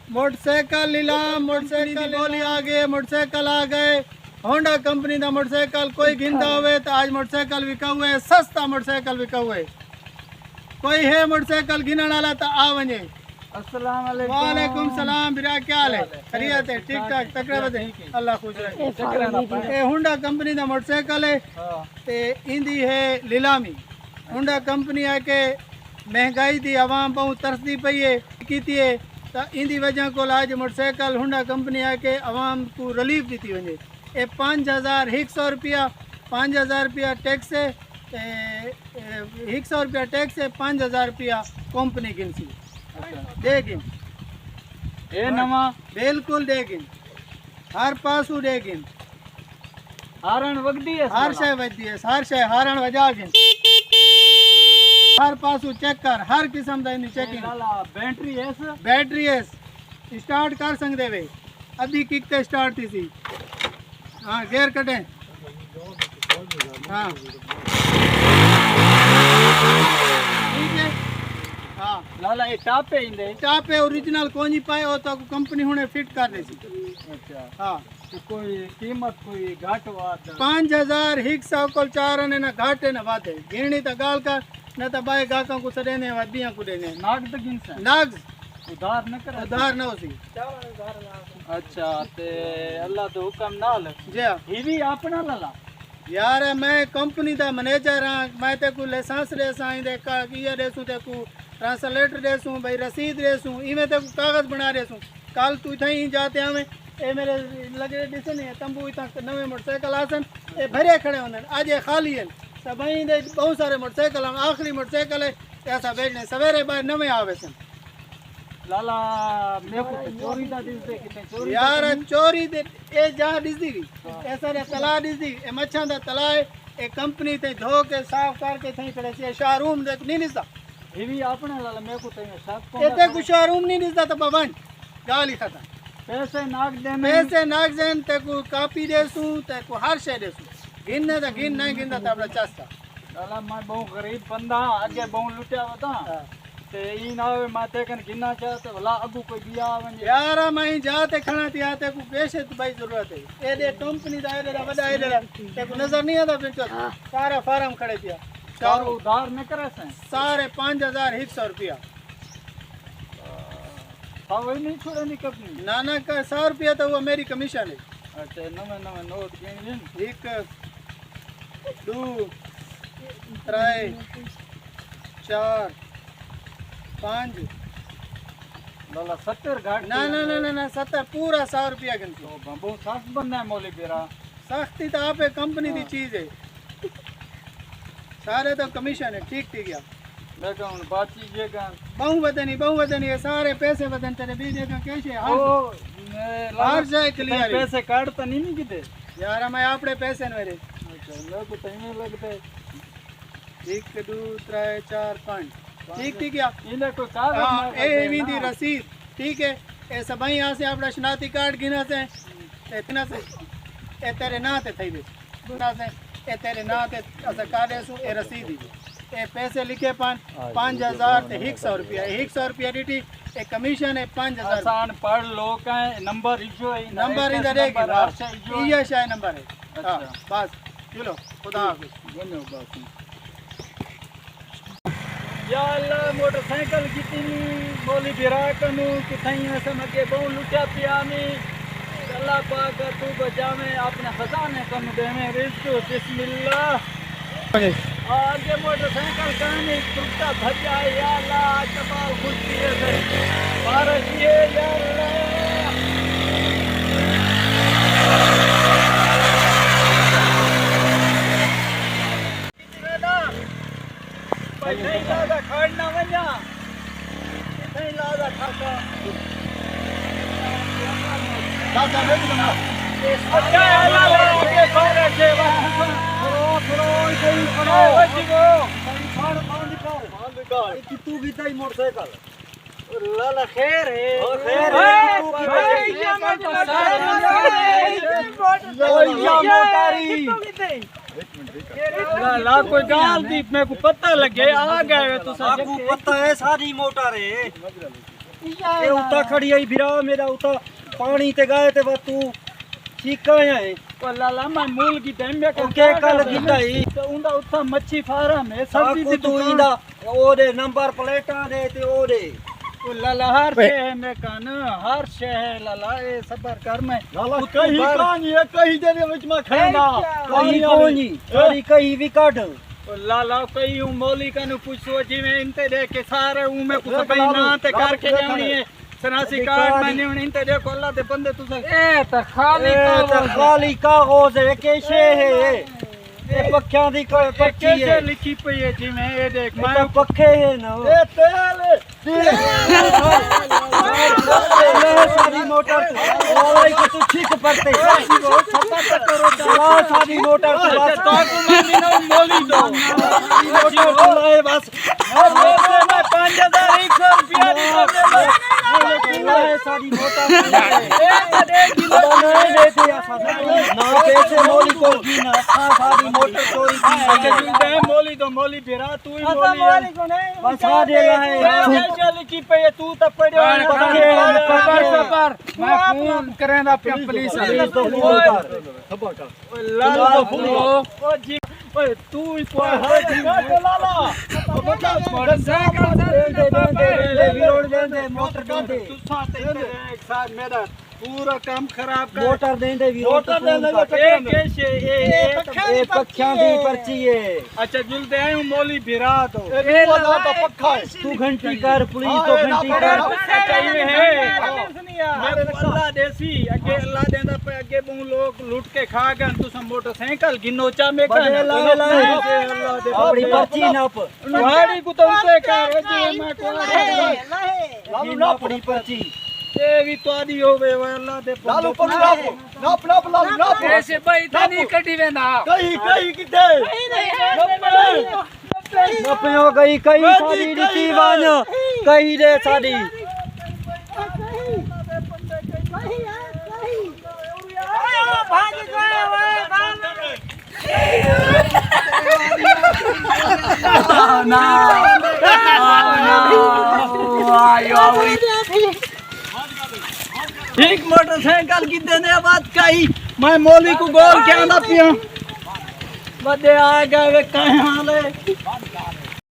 Motorcycle नीलाम motorcycle बोली आ गए मोटरसाइकिल आ गए होंडा कंपनी का मोटरसाइकिल कोई गिनता हुए तो आज मोटरसाइकिल विका हुए सस्ता मोटरसाइकिल विका हुए कोई है मोटरसाइकिल गिनने वाला तो आ वने। अस्सलाम वालेकुम। वालेकुम सलाम बिरा क्या हाल है खैरियत है ठीक ठाक तकड़ा बदे अल्लाह खुश रखे। ये होंडा कंपनी का मोटरसाइकिल है ते इंदी है नीलामी होंडा कंपनी है के महंगाई दी आवाम बहुत तरसदी पई है कीती है तो इंदी वजह को आज मोटरसाइकिल होंडा कंपनी है के आवाम को रिलीफ दी वने। ये 5100 रुपया 5000 रुपया टैक्स है 100 रुपया टैक्स है 5000 रुपया कंपनी गिनसी देगिन ए नवा बिल्कुल देगिन हर पासू देगिन हारण वगदी है हर शय वजदी है हर शय हारण वजा गिन हर पासू चेक कर हर किस्म दा इन चेकिंग लाला बैटरी है बैटरी है स्टार्ट कर सकदे वे अभी किक ते स्टार्ट थी सी हां गियर कटे हां ठीक है हां लाला ये टापे इंदे टापे ओरिजिनल कोनी पाए हो तो कंपनी हुने फिट कर दे सी। अच्छा हां तो कोई कीमत कोई घाट वाद 5000 100 को चार ने ना घाटे ना वादे गिणी तो गाल कर न तो बाय गाका को सडेने वदिया को देने नाग तो गिनसा नाग उधार न करे उधार न होसी। अच्छा ते अल्लाह तो हुक्म नाल जी हाँ। ये भी अपना लाला यार मैं कंपनी दा मैनेजर हाँ मैं ते को लाइसेंस दे साई दे का किया देसू ते को ट्रांसलेटर देसू भाई रसीद देसू इमे ते को कागज बना देसू कल तू थई जाते हमें ए मेरे लगे दिसे ने तंबू इतना नवे मोटरसाइकिल आसन ए भरे खड़े होंदन आज ये खाली है सबई दे बहुत सारे मोटरसाइकिल आखिरी मोटरसाइकिल है ऐसा बेचने सवेरे बाहर नवे आवे सन लाला मेरे को तो चोरी दा दिस दे कितने चोरी यार चोरी दे ए जा दिसदी ऐसा रे तला दिसदी ए मच्छां दा तला है ए कंपनी ते धो के साफ करके थई खड़े से शोरूम दे नहीं दिसदा ये भी अपना लाला मेरे को तो शक को एते कुछ शोरूम नहीं दिसदा तो बवन गाली खत्म पैसे नाग देने पैसे नाग जन ते को कॉपी देसू ते को हर शे देसू गिनने तो गिन नहीं गिनदा तो अपना चास्ता लाला मैं बहुत गरीब बंदा आगे बहुत लुटिया बता ते ई ना होवे माथे कन गिनना चाहते भला अगू कोई बिया वने यार मैं जाते खाना ते आते को पैसे तो भाई जरूरत है ए दे कंपनी दा ए वडा ए ते को नजर नहीं आता बिल्कुल सारा फार्म खड़े थिया चार उधार न करे से सारे 5100 रुपया हाँ वही नहीं छोड़े नहीं कंपनी नाना का 100 रुपया तो वो मेरी कमीशन है। अच्छा नवे नवे नोट गिन गिन 1 2 3 4 5 लाला 70 घाट ना ना ना ना ना 70 पूरा 100 रुपया गिनती तो बाबू सास बनना है मौली बेरा सख्ती तो आप कंपनी की चीज है सारे तो कमीशन है ठीक ठीक है मैं कहूँ बात चीज़ का बहु वतनी है सारे पैसे वतन तेरे भी देखा कैसे ओ हर जाए क्लियर पैसे काटता नहीं किते यार मैं आपने पैसे मेरे अच्छा लोग तो नहीं लगते 1 2 3 4 5 ठीक ठीक है इन्हें कोई हाँ कागज ए विंदी रसीद ठीक है ए सबई यहाँ से अपना शनाती कार्ड गिना से इतना से ए तेरे ना ते थई दे गुना से ए तेरे ना ते अस कार्ड सु ए रसीद दी ए पैसे लिखे 5000 ते 100 रुपया 100 रुपया डीटी ए कमीशन है 5000 आसान पढ़ लोग हैं नंबर इजो है नंबर इधर है ये शायद नंबर है हाँ बस चलो खुदा हाफिज धन्यवाद या अल्लाह मोटरसाइकिल कितनी बोली बिरा कनु कितनी में समझ बहु लुटा पियामी अल्लाह पाक तू बचा में अपने खजाने कनु दे में रिज़्क़ बिस्मिल्लाह आगे मोटरसाइकिल कहानी टूटा भज जाए या अल्लाह कमाल खुशी है बारिश ये या अल्लाह नहीं लादा खड़ना वजा नहीं लादा खाका दादा मैं भी ना अच्छा अल्लाह के पारे से फरो सही फरो बचिगो फाड़ निकाल कि तू भी ताई मोटरसाइकिल लाला खैर है खैर है या मोटारी ला कोई गाल दी मेरे को पता लगे आ गए तो आपको पता है सारी मोटर है ये उता खड़ी आई फिरा मेरा उता पानी ते गए ते तू चीका है ओ लाला मैं मूल की टाइम में के कल गिटा ही तो उंदा उता मच्छी फार्म है सब्जी दी तू इंदा ओदे नंबर प्लेटां दे ते ओदे ओ लाला हर शे में कान हर शे है लाला ए सबर कर मैं लाला कहीं कहानी है कहीं दे विच में खड़ा कहीं कोनी सारी कहीं भी काट लाला कई मौली कनु पूछो जिवें इंते दे के सारे में कुछ भाई ना ते करके जानी है सनासी कार्ड मैंने इंते देखो अल्लाह दे बंदे तुस ए त खाली कागज है कैसे है ये पक्खियां दी पर्ची है लिखी पई है जिवें ए देख मैं पक्खे है ना ए तेल सारी मोटर वाला को तू ठीक पड़ते सारी मोटर तो को मैं ना मोली दो मोटर बस मैं 5100 रुपया दी सारी मोटर ना पैसे मोली को की ना सारी मोटर चोरी की मोली दो मोली बेरा तू ही मोली को नहीं बस आ देगा है चल की पे तू तो पड़े पर मैं फोन करेंदा पे पुलिस तो फोन कर लाला फोन ओ जी ओए तू ही कोई है लाला बता मोटरसाइकिल दे मोटर दे तू साथ एक साथ मेरा पूरा काम खराब कर मोटर देंदे मोटर देंदे कैसे ए पक्खियां दी पर्ची है अच्छा जुलदे आऊं मौली भिरा तो ए वाला तो पक्का है तू घंटी कर पुलिस तो घंटी कर चाहिए है मैं अल्लाह देसी अगे अल्लाह देंदा पे अगे बहु लोग लूट के खा गए तू सब मोटरसाइकिल गिनोचा में कर अल्लाह दे अपनी पर्ची नाप गाड़ी को तो उसे कर जी मैं को लालू ना अपनी पर्ची ए भी तोदी होवे अल्लाह दे लालू पर नाप लालू ऐसे भाई थानी कटी वेंदा कहीं किथे नपयो गई कहीं साडी रीति वान कहीं दे साडी भाग गए ना एक मोटरसाइकिल की देने बात कही मैं मौली को गोल क्या आंदा पिया बदे आ गए कहां ले